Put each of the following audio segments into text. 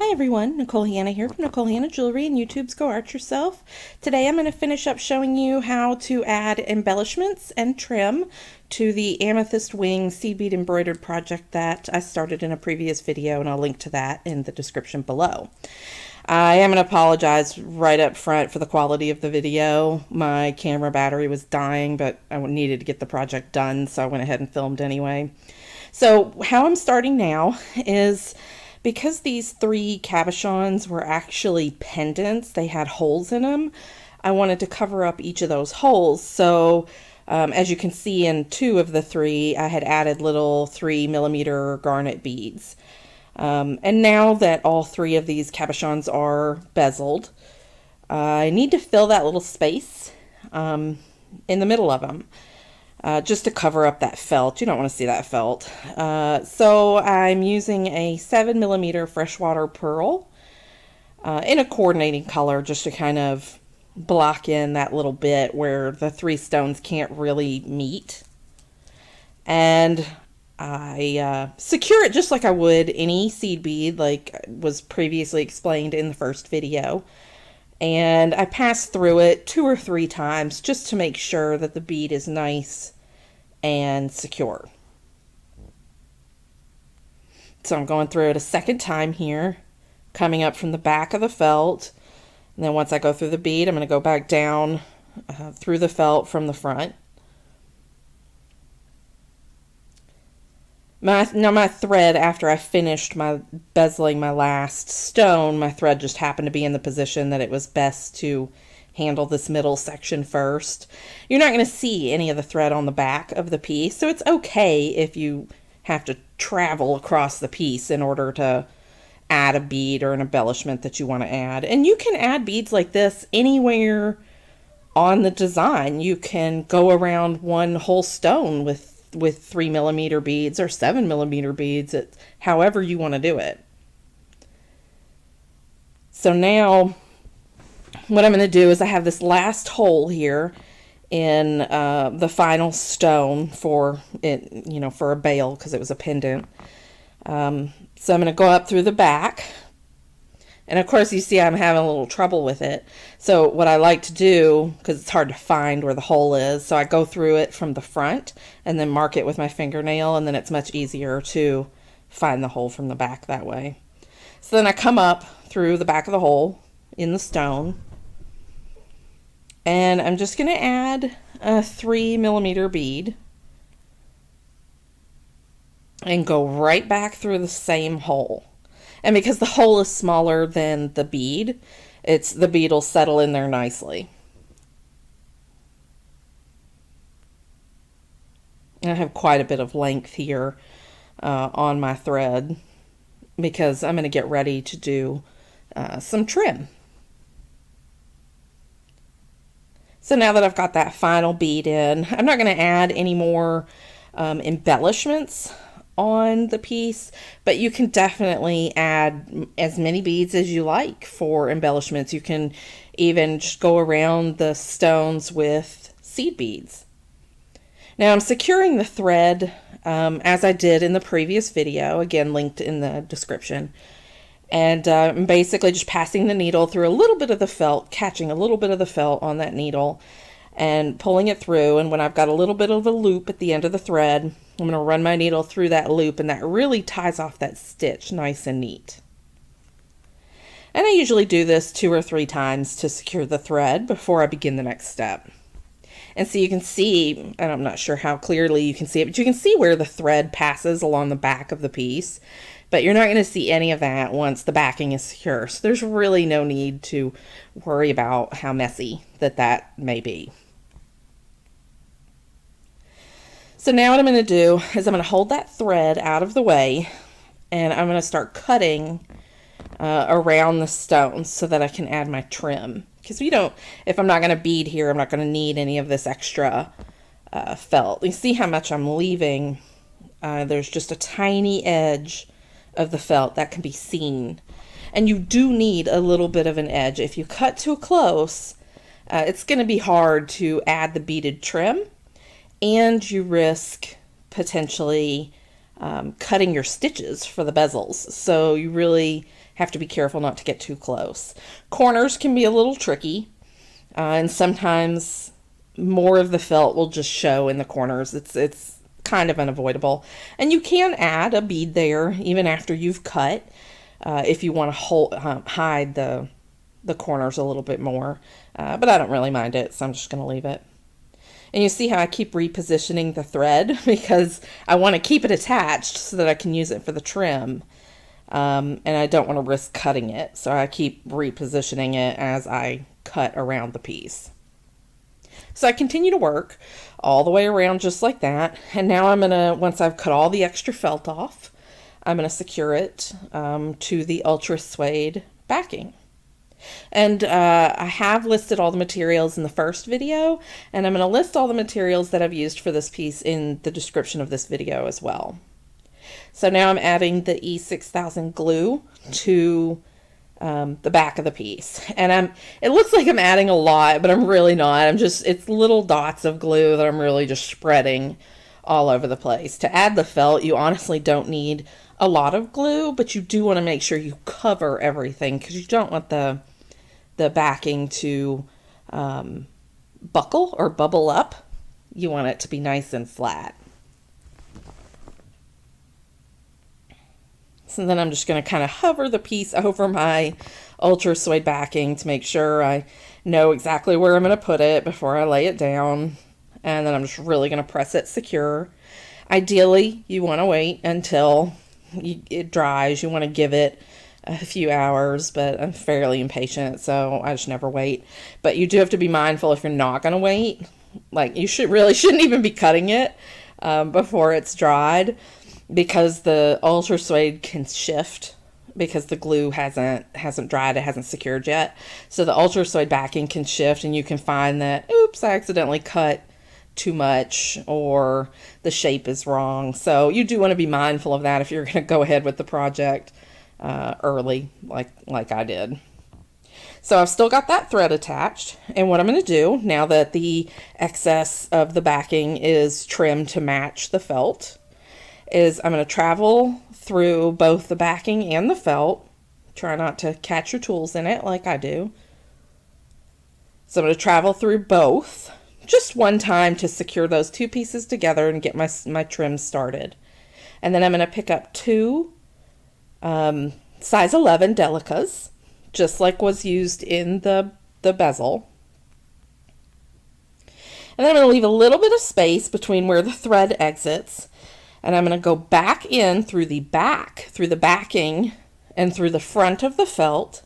Hi everyone, Nicole Hanna here from Nicole Hanna Jewelry and YouTube's Go Art Yourself. Today I'm going to finish up showing you how to add embellishments and trim to the Amethyst Wing seed bead embroidered project that I started in a previous video, and I'll link to that in the description below. I am going to apologize right up front for the quality of the video. My camera battery was dying, but I needed to get the project done, so I went ahead and filmed anyway. So how I'm starting now is, because these three cabochons were actually pendants, they had holes in them, I wanted to cover up each of those holes. So as you can see, in two of the three, I had added little 3mm garnet beads. And now that all three of these cabochons are bezeled, I need to fill that little space in the middle of them. Just to cover up that felt. You don't want to see that felt. So I'm using a 7mm freshwater pearl in a coordinating color, just to kind of block in that little bit where the three stones can't really meet. And I secure it just like I would any seed bead, like was previously explained in the first video. And I pass through it 2 or 3 times just to make sure that the bead is nice and secure. So I'm going through it a second time here, coming up from the back of the felt. And then once I go through the bead, I'm going to go back down through the felt from the front. My thread, after I finished my bezeling my last stone, my thread just happened to be in the position that it was best to handle this middle section first. You're not going to see any of the thread on the back of the piece, so it's okay if you have to travel across the piece in order to add a bead or an embellishment that you want to add. And you can add beads like this anywhere on the design. You can go around one whole stone with 3mm beads or 7mm beads. It's however you want to do it. So now what I'm going to do is I have this last hole here in the final stone for it, for a bail, because it was a pendant. So I'm going to go up through the back. And of course, you see I'm having a little trouble with it. So what I like to do, because it's hard to find where the hole is, so I go through it from the front and then mark it with my fingernail, and then it's much easier to find the hole from the back that way. So then I come up through the back of the hole in the stone, and I'm just going to add a 3mm bead and go right back through the same hole. And because the hole is smaller than the bead, the bead will settle in there nicely. I have quite a bit of length here on my thread, because I'm going to get ready to do some trim. So now that I've got that final bead in, I'm not going to add any more embellishments on the piece, but you can definitely add as many beads as you like for embellishments. You can even just go around the stones with seed beads. Now I'm securing the thread as I did in the previous video, again linked in the description. And I'm basically just passing the needle through a little bit of the felt, catching a little bit of the felt on that needle and pulling it through. And when I've got a little bit of a loop at the end of the thread, I'm going to run my needle through that loop, and that really ties off that stitch nice and neat. And I usually do this 2 or 3 times to secure the thread before I begin the next step. And so you can see, and I'm not sure how clearly you can see it, but you can see where the thread passes along the back of the piece. But you're not going to see any of that once the backing is secure. So there's really no need to worry about how messy that may be. So now what I'm going to do is I'm going to hold that thread out of the way, and I'm going to start cutting around the stones so that I can add my trim. Because if I'm not going to bead here, I'm not going to need any of this extra felt. You see how much I'm leaving? There's just a tiny edge of the felt that can be seen. And you do need a little bit of an edge. If you cut too close, it's going to be hard to add the beaded trim, and you risk potentially cutting your stitches for the bezels. So you really have to be careful not to get too close. Corners can be a little tricky, and sometimes more of the felt will just show in the corners. It's kind of unavoidable. And you can add a bead there even after you've cut if you want to hide the corners a little bit more. But I don't really mind it, so I'm just going to leave it. And you see how I keep repositioning the thread because I want to keep it attached so that I can use it for the trim. And I don't want to risk cutting it, so I keep repositioning it as I cut around the piece. So I continue to work all the way around just like that. And now I'm going to, once I've cut all the extra felt off, I'm going to secure it to the Ultra Suede backing. And I have listed all the materials in the first video, and I'm going to list all the materials that I've used for this piece in the description of this video as well. So now I'm adding the E6000 glue to the back of the piece. And it looks like I'm adding a lot, but I'm really not. It's little dots of glue that I'm really just spreading all over the place. To add the felt, you honestly don't need a lot of glue, but you do want to make sure you cover everything because you don't want the backing to buckle or bubble up. You want it to be nice and flat. So then I'm just going to kind of hover the piece over my Ultra Suede backing to make sure I know exactly where I'm going to put it before I lay it down. And then I'm just really going to press it secure. Ideally, you want to wait until it dries. You want to give it a few hours, but I'm fairly impatient, so I just never wait. But you do have to be mindful if you're not going to wait. Like, you shouldn't even be cutting it before it's dried, because the Ultra Suede can shift because the glue hasn't dried, it hasn't secured yet. So the Ultra Suede backing can shift, and you can find that, oops, I accidentally cut too much, or the shape is wrong. So you do want to be mindful of that if you're going to go ahead with the project early, like I did. So I've still got that thread attached, and what I'm going to do now that the excess of the backing is trimmed to match the felt is I'm going to travel through both the backing and the felt. Try not to catch your tools in it like I do. So I'm going to travel through both just one time to secure those two pieces together and get my trim started. And then I'm going to pick up two size 11 delicas, just like was used in the bezel. And then I'm going to leave a little bit of space between where the thread exits. And I'm going to go back in through the backing, and through the front of the felt,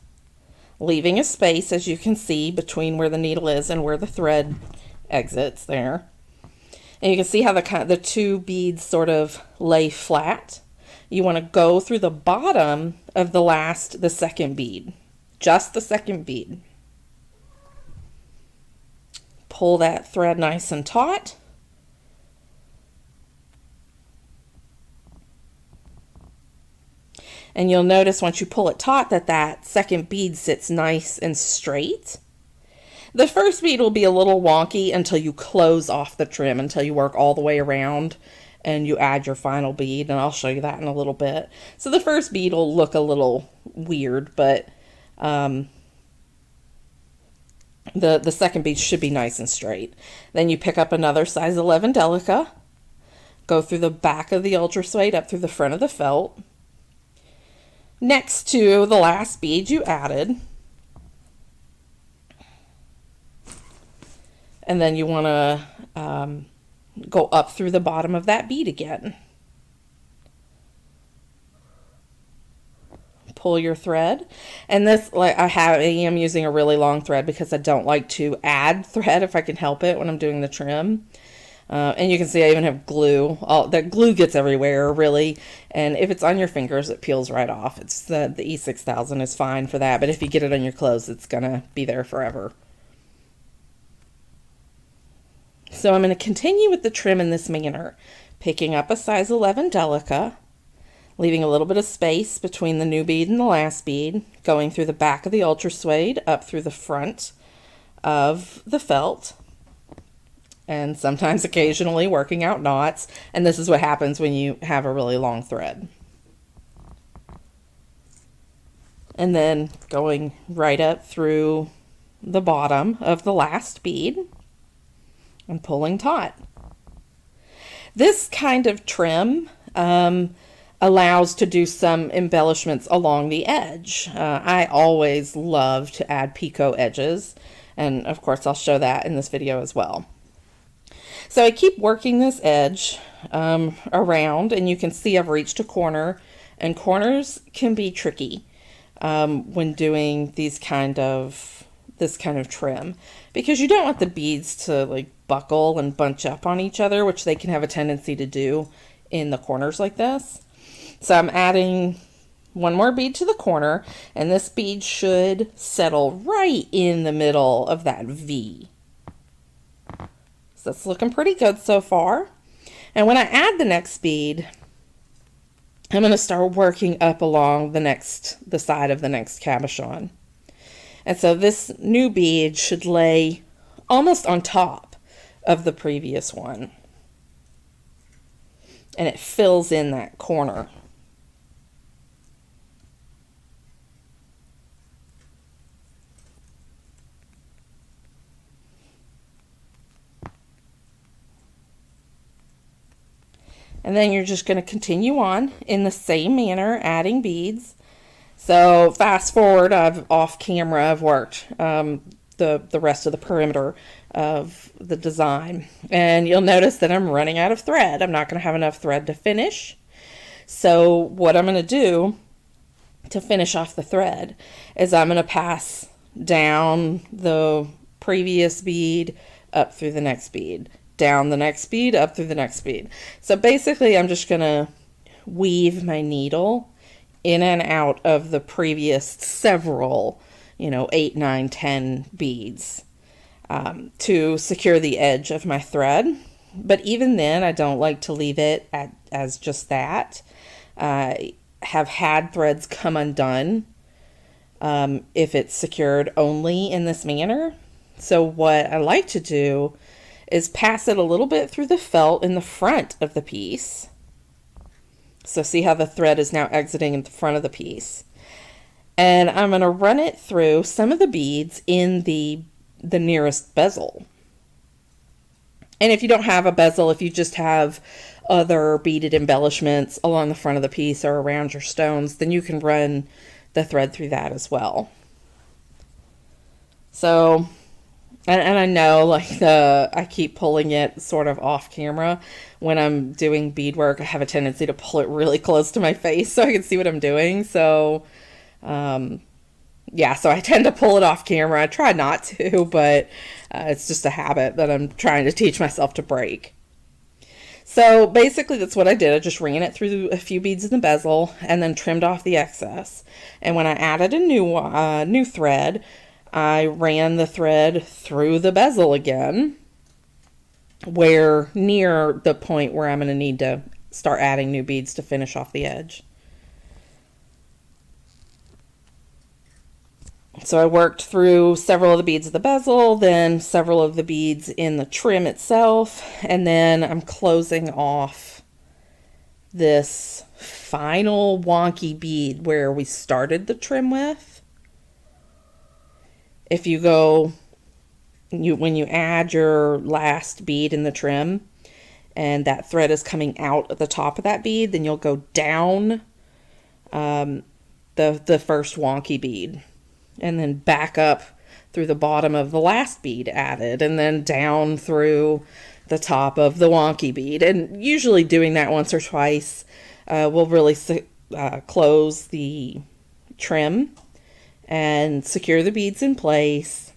leaving a space, as you can see, between where the needle is and where the thread exits there. And you can see how the two beads sort of lay flat. You want to go through the bottom of the second bead, just the second bead. Pull that thread nice and taut. And you'll notice once you pull it taut that second bead sits nice and straight. The first bead will be a little wonky until you close off the trim, until you work all the way around and you add your final bead, and I'll show you that in a little bit. So the first bead will look a little weird, but the second bead should be nice and straight. Then you pick up another size 11 Delica, go through the back of the Ultra Suede up through the front of the felt, next to the last bead you added. And then you want to go up through the bottom of that bead again. Pull your thread. And this, like I am using a really long thread because I don't like to add thread if I can help it when I'm doing the trim. And you can see I even have glue. That glue gets everywhere, really. And if it's on your fingers, it peels right off. It's the E6000 is fine for that. But if you get it on your clothes, it's going to be there forever. So I'm going to continue with the trim in this manner, picking up a size 11 Delica, leaving a little bit of space between the new bead and the last bead, going through the back of the Ultra Suede, up through the front of the felt, and sometimes occasionally working out knots. And this is what happens when you have a really long thread. and then going right up through the bottom of the last bead and pulling taut. This kind of trim allows to do some embellishments along the edge. I always love to add picot edges, and of course I'll show that in this video as well. So I keep working this edge around, and you can see I've reached a corner, and corners can be tricky when doing this kind of trim, because you don't want the beads to like buckle and bunch up on each other, which they can have a tendency to do in the corners like this. So I'm adding one more bead to the corner, and this bead should settle right in the middle of that V. So it's looking pretty good so far. And when I add the next bead, I'm going to start working up along the side of the next cabochon. And so this new bead should lay almost on top of the previous one. And it fills in that corner. And then you're just going to continue on in the same manner, adding beads. So fast forward, off camera, I've worked the rest of the perimeter of the design. And you'll notice that I'm running out of thread. I'm not going to have enough thread to finish. So what I'm going to do to finish off the thread is I'm going to pass down the previous bead up through the next bead, down the next bead, up through the next bead. So basically I'm just going to weave my needle in and out of the previous several, 8, 9, 10 beads to secure the edge of my thread. But even then, I don't like to leave it as just that. I have had threads come undone if it's secured only in this manner. So what I like to do is pass it a little bit through the felt in the front of the piece. So see how the thread is now exiting in the front of the piece. And I'm going to run it through some of the beads in the nearest bezel. And if you don't have a bezel, if you just have other beaded embellishments along the front of the piece or around your stones, then you can run the thread through that as well. So, and I know I keep pulling it sort of off camera. When I'm doing beadwork, I have a tendency to pull it really close to my face so I can see what I'm doing. So, yeah, so I tend to pull it off camera. I try not to, but it's just a habit that I'm trying to teach myself to break. So basically that's what I did. I just ran it through a few beads in the bezel and then trimmed off the excess. And when I added a new thread, I ran the thread through the bezel again, where near the point where I'm going to need to start adding new beads to finish off the edge. So I worked through several of the beads of the bezel, then several of the beads in the trim itself, and then I'm closing off this final wonky bead where we started the trim with. If you go, when you add your last bead in the trim and that thread is coming out at the top of that bead, then you'll go down the first wonky bead and then back up through the bottom of the last bead added and then down through the top of the wonky bead. And usually doing that once or twice will really close the trim and secure the beads in place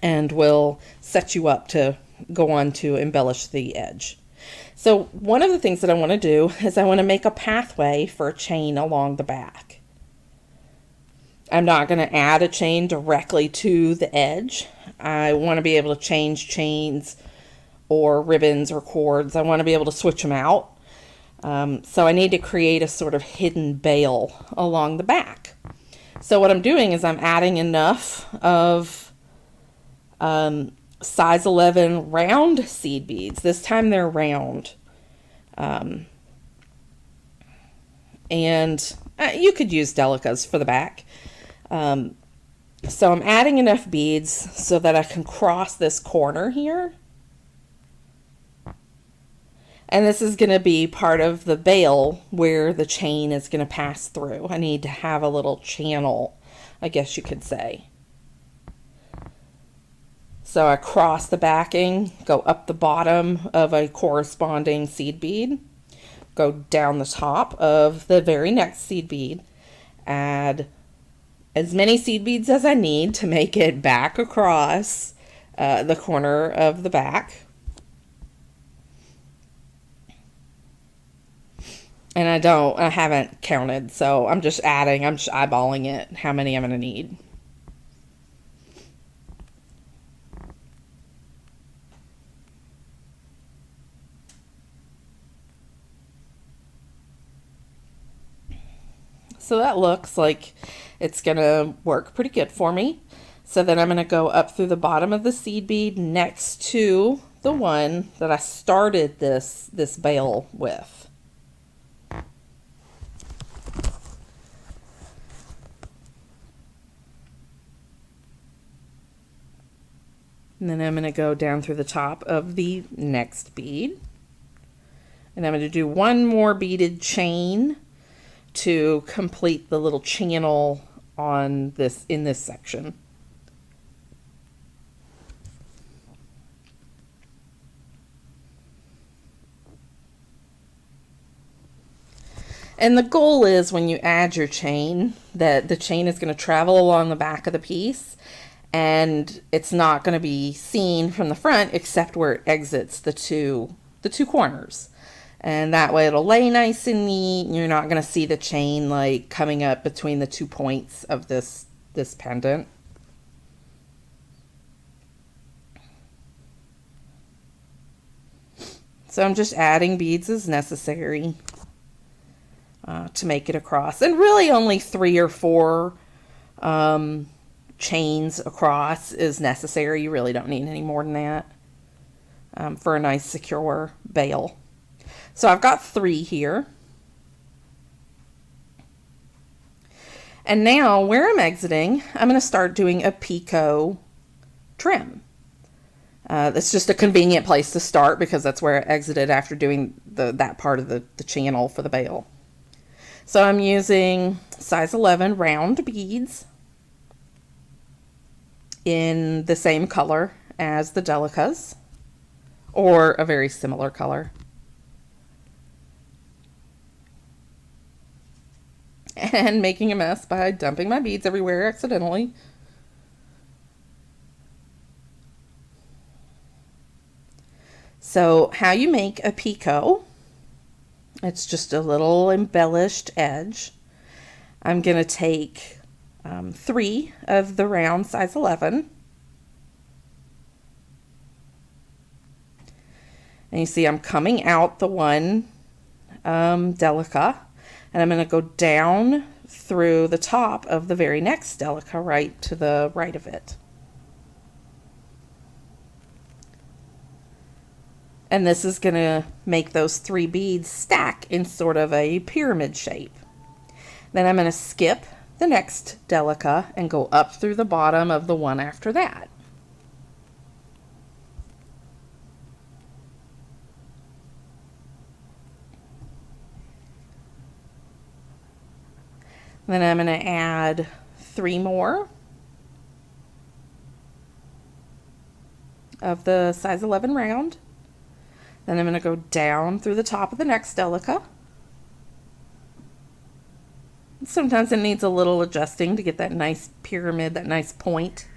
and will set you up to go on to embellish the edge. So one of the things that I want to do is I want to make a pathway for a chain along the back. I'm not going to add a chain directly to the edge. I want to be able to change chains or ribbons or cords. I want to be able to switch them out. So I need to create a sort of hidden bail along the back. So what I'm doing is I'm adding enough of size 11 round seed beads. This time they're round. And You could use delicas for the back. So I'm adding enough beads so that I can cross this corner here. And this is going to be part of the bail where the chain is going to pass through. I need to have a little channel, I guess you could say. So I cross the backing, go up the bottom of a corresponding seed bead, go down the top of the very next seed bead, add as many seed beads as I need to make it back across the corner of the back. And I haven't counted, so I'm just adding, I'm just eyeballing it, how many I'm going to need. So that looks like it's going to work pretty good for me. So then I'm going to go up through the bottom of the seed bead next to the one that I started this bail with. And then I'm going to go down through the top of the next bead. And I'm going to do one more beaded chain to complete the little channel on this, in this section. And the goal is when you add your chain that the chain is going to travel along the back of the piece, and it's not going to be seen from the front except where it exits the two corners. And that way it'll lay nice and neat. You're not going to see the chain like coming up between the 2 points of this pendant. So I'm just adding beads as necessary to make it across. And really only 3 or 4 chains across is necessary. You really don't need any more than that for a nice secure bail. So I've got 3 here. And now where I'm exiting, I'm going to start doing a picot trim. It's just a convenient place to start because that's where I exited after doing that part of the channel for the bail. So I'm using size 11 round beads in the same color as the delicas, or a very similar color. And making a mess by dumping my beads everywhere accidentally. So how you make a picot, it's just a little embellished edge. I'm going to take 3 of the round size 11. And you see I'm coming out the one Delica. And I'm going to go down through the top of the very next Delica right to the right of it. And this is going to make those 3 beads stack in sort of a pyramid shape. Then I'm going to skip the next Delica and go up through the bottom of the one after that. Then I'm going to add 3 more of the size 11 round. Then I'm going to go down through the top of the next Delica. Sometimes it needs a little adjusting to get that nice pyramid, that nice point.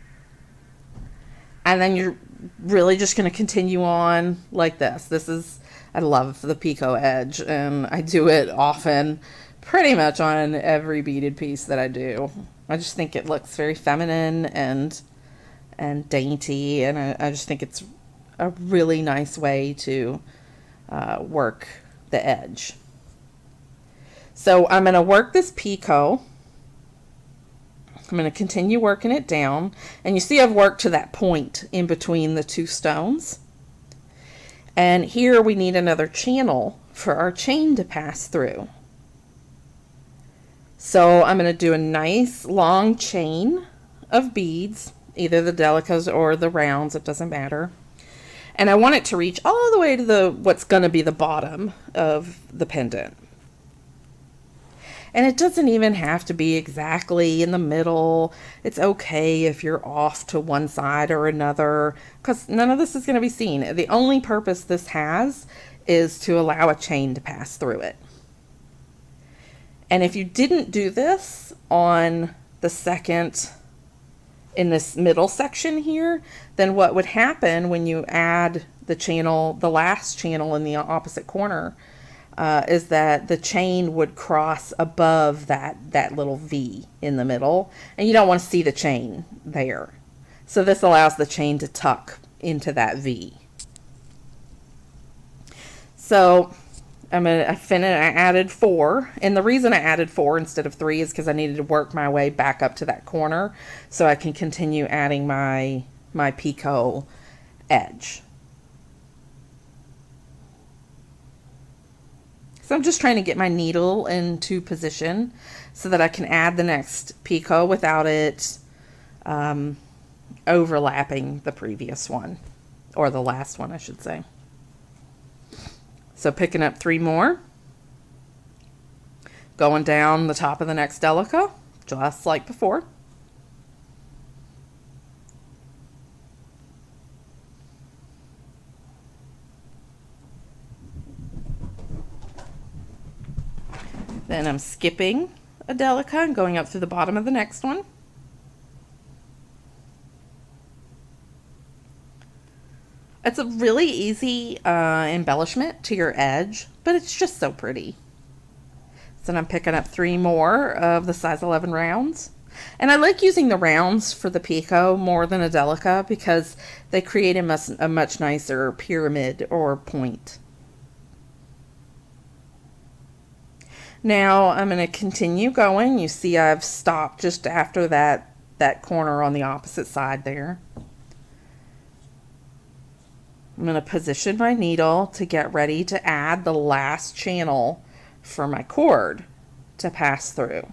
And then you're really just going to continue on like this. I love the picot edge, and I do it often. Pretty much on every beaded piece that I do. I just think it looks very feminine and dainty, and I just think it's a really nice way to work the edge. So I'm going to work this picot. I'm going to continue working it down, and you see I've worked to that point in between the 2 stones. And here we need another channel for our chain to pass through. So I'm going to do a nice long chain of beads, either the delicas or the rounds, it doesn't matter. And I want it to reach all the way to what's going to be the bottom of the pendant. And it doesn't even have to be exactly in the middle. It's okay if you're off to one side or another, because none of this is going to be seen. The only purpose this has is to allow a chain to pass through it. And if you didn't do this on the second, in this middle section here, then what would happen when you add the channel, the last channel in the opposite corner, is that the chain would cross above that little V in the middle, and you don't want to see the chain there. So this allows the chain to tuck into that V. So I added 4, and the reason I added 4 instead of 3 is because I needed to work my way back up to that corner so I can continue adding my picot edge. So I'm just trying to get my needle into position so that I can add the next picot without it overlapping the previous one, or the last one, I should say. So picking up 3 more, going down the top of the next delica, just like before. Then I'm skipping a delica and going up through the bottom of the next one. It's a really easy embellishment to your edge, but it's just so pretty. So then I'm picking up 3 more of the size 11 rounds. And I like using the rounds for the picot more than a delica because they create a much nicer pyramid or point. Now I'm going to continue going. You see I've stopped just after that corner on the opposite side there. I'm going to position my needle to get ready to add the last channel for my cord to pass through.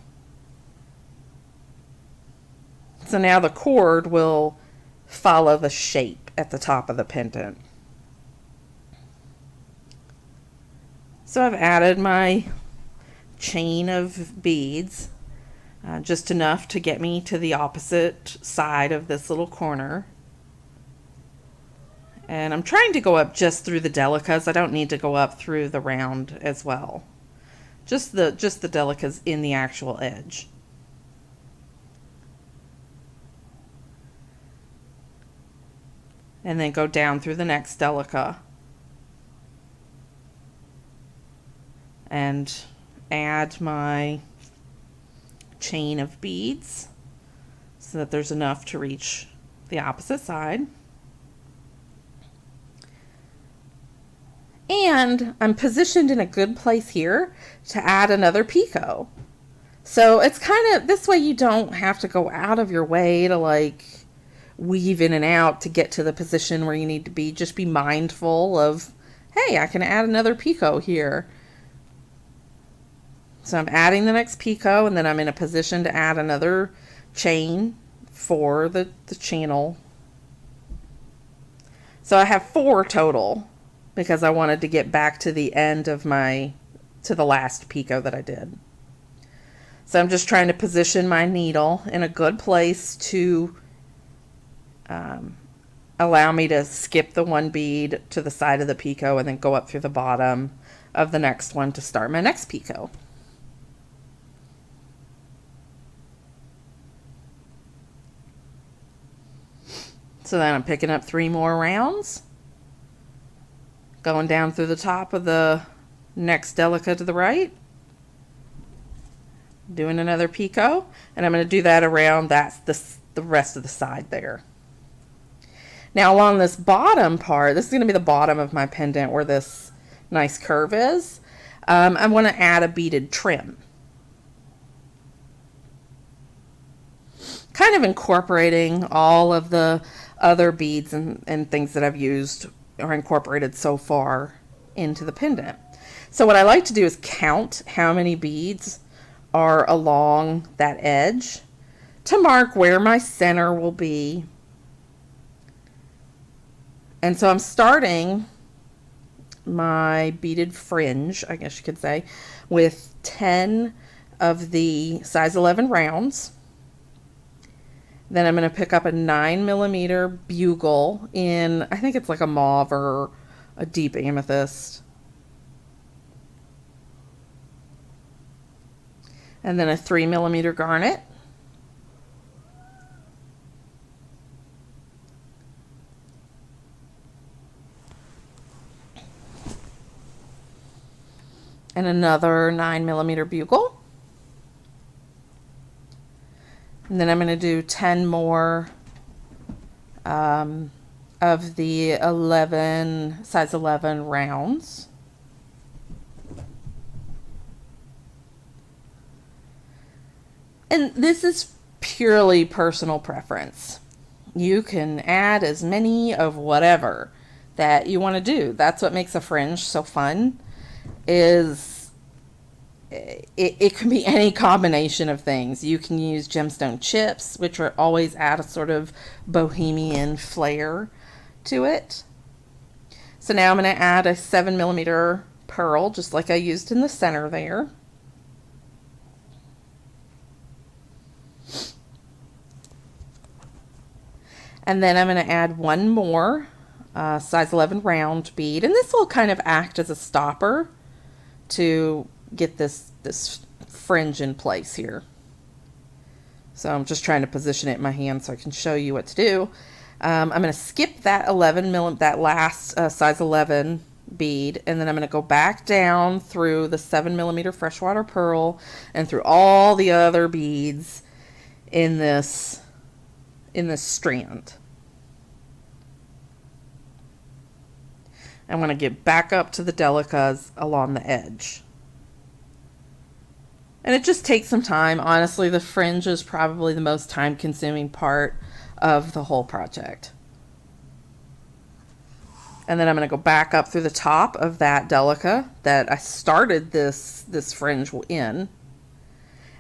So now the cord will follow the shape at the top of the pendant. So I've added my chain of beads, just enough to get me to the opposite side of this little corner. And I'm trying to go up just through the delicas. I don't need to go up through the round as well. Just the delicas in the actual edge. And then go down through the next delica. And add my chain of beads so that there's enough to reach the opposite side. And I'm positioned in a good place here to add another picot. So it's kind of, this way you don't have to go out of your way to like weave in and out to get to the position where you need to be. Just be mindful of, hey, I can add another picot here. So I'm adding the next picot, and then I'm in a position to add another chain for the channel. So I have 4 total because I wanted to get back to the end of to the last picot that I did. So I'm just trying to position my needle in a good place to allow me to skip the 1 bead to the side of the picot and then go up through the bottom of the next one to start my next picot. So then I'm picking up 3 more rounds, going down through the top of the next delica to the right, doing another picot, and I'm going to do that around the rest of the side there. Now along this bottom part, this is going to be the bottom of my pendant where this nice curve is, I want to add a beaded trim. Kind of incorporating all of the other beads and things that I've used or incorporated so far into the pendant. So what I like to do is count how many beads are along that edge to mark where my center will be. And so I'm starting my beaded fringe, I guess you could say, with 10 of the size 11 rounds. Then I'm going to pick up a 9mm bugle in, I think it's like a mauve or a deep amethyst. And then a 3mm garnet. And another 9mm bugle. And then I'm going to do 10 more of the size 11 rounds. And this is purely personal preference. You can add as many of whatever that you want to do. That's what makes a fringe so fun. Is it can be any combination of things. You can use gemstone chips, which are always add a sort of bohemian flair to it. So now I'm going to add a 7mm pearl, just like I used in the center there. And then I'm going to add one more size 11 round bead, and this will kind of act as a stopper to get this fringe in place here. So I'm just trying to position it in my hand so I can show you what to do. I'm going to skip that that last size 11 bead, and then I'm going to go back down through the 7mm freshwater pearl and through all the other beads in this strand. I want to get back up to the delicas along the edge. And it just takes some time. Honestly, the fringe is probably the most time-consuming part of the whole project. And then I'm going to go back up through the top of that delica that I started this fringe in.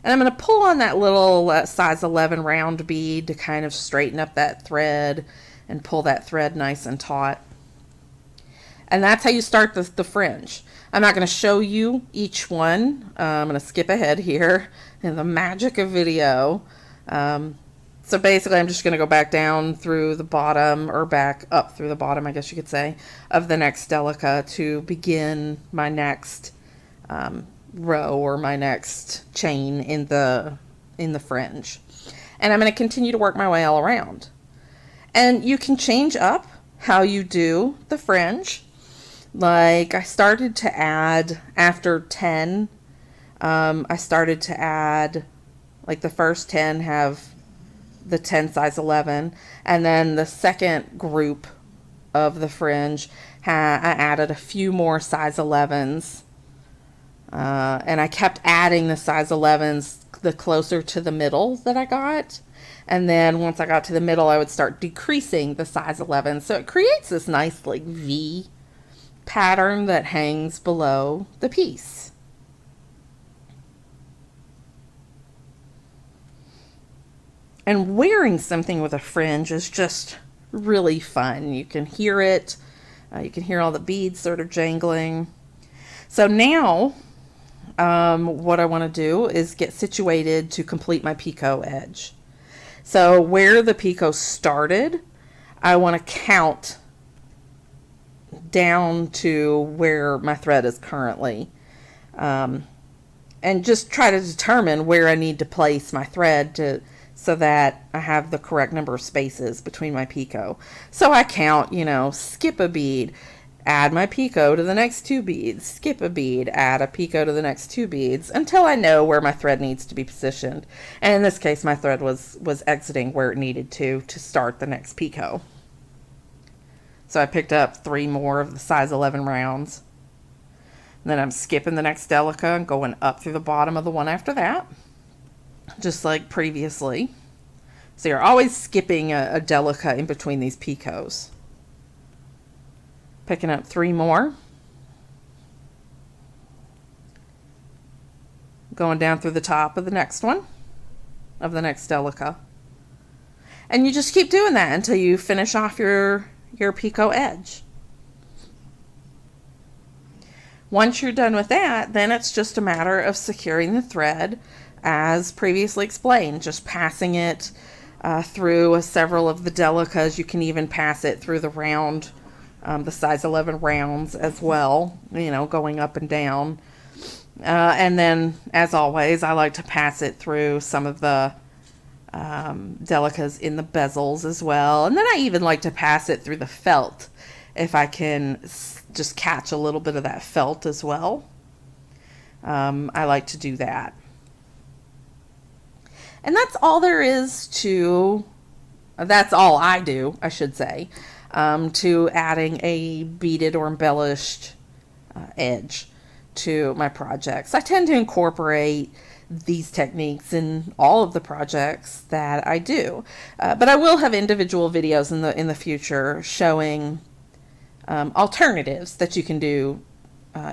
And I'm going to pull on that little size 11 round bead to kind of straighten up that thread and pull that thread nice and taut. And that's how you start the fringe. I'm not going to show you each one. I'm going to skip ahead here in the magic of video. So basically I'm just going to go back down through the bottom, or back up through the bottom, I guess you could say, of the next delica to begin my next row, or my next chain in the fringe. And I'm going to continue to work my way all around. And you can change up how you do the fringe. Like I started to add after 10, I started to add, like the first 10 have the 10 size 11, and then the second group of the fringe, I added a few more size 11s, and I kept adding the size 11s the closer to the middle that I got. And then once I got to the middle, I would start decreasing the size 11. So it creates this nice like V pattern that hangs below the piece. And wearing something with a fringe is just really fun. You can hear it. You can hear all the beads sort of jangling. So now what I want to do is get situated to complete my picot edge. So where the picot started, I want to count down to where my thread is currently, and just try to determine where I need to place my thread so that I have the correct number of spaces between my picot. So I count, skip a bead, add my picot to the next 2 beads, skip a bead, add a picot to the next 2 beads, until I know where my thread needs to be positioned. And in this case, my thread was exiting where it needed to start the next picot. So I picked up 3 more of the size 11 rounds. And then I'm skipping the next delica and going up through the bottom of the one after that, just like previously. So you're always skipping a delica in between these picots. Picking up 3 more. going down through the top of the next one, of the next Delica. And you just keep doing that until you finish off your picot edge. Once you're done with that, then it's just a matter of securing the thread as previously explained, just passing it through several of the Delicas. You can even pass it through the round, the size 11 rounds as well, you know, going up and down. And then, as always, I like to pass it through some of the Delicas in the bezels as well. And then I even like to pass it through the felt if I can just catch a little bit of that felt as well. I like to do that. And that's all there is to, that's all I do, I should say, to adding a beaded or embellished edge to my projects. I tend to incorporate these techniques in all of the projects that I do, but I will have individual videos in the future showing alternatives that you can do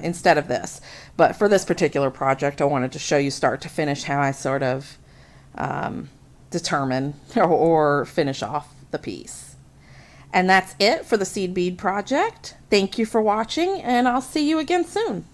instead of this. But for this particular project, I wanted to show you start to finish how I sort of determine or finish off the piece. And that's it for the seed bead project. Thank you for watching, and I'll see you again soon.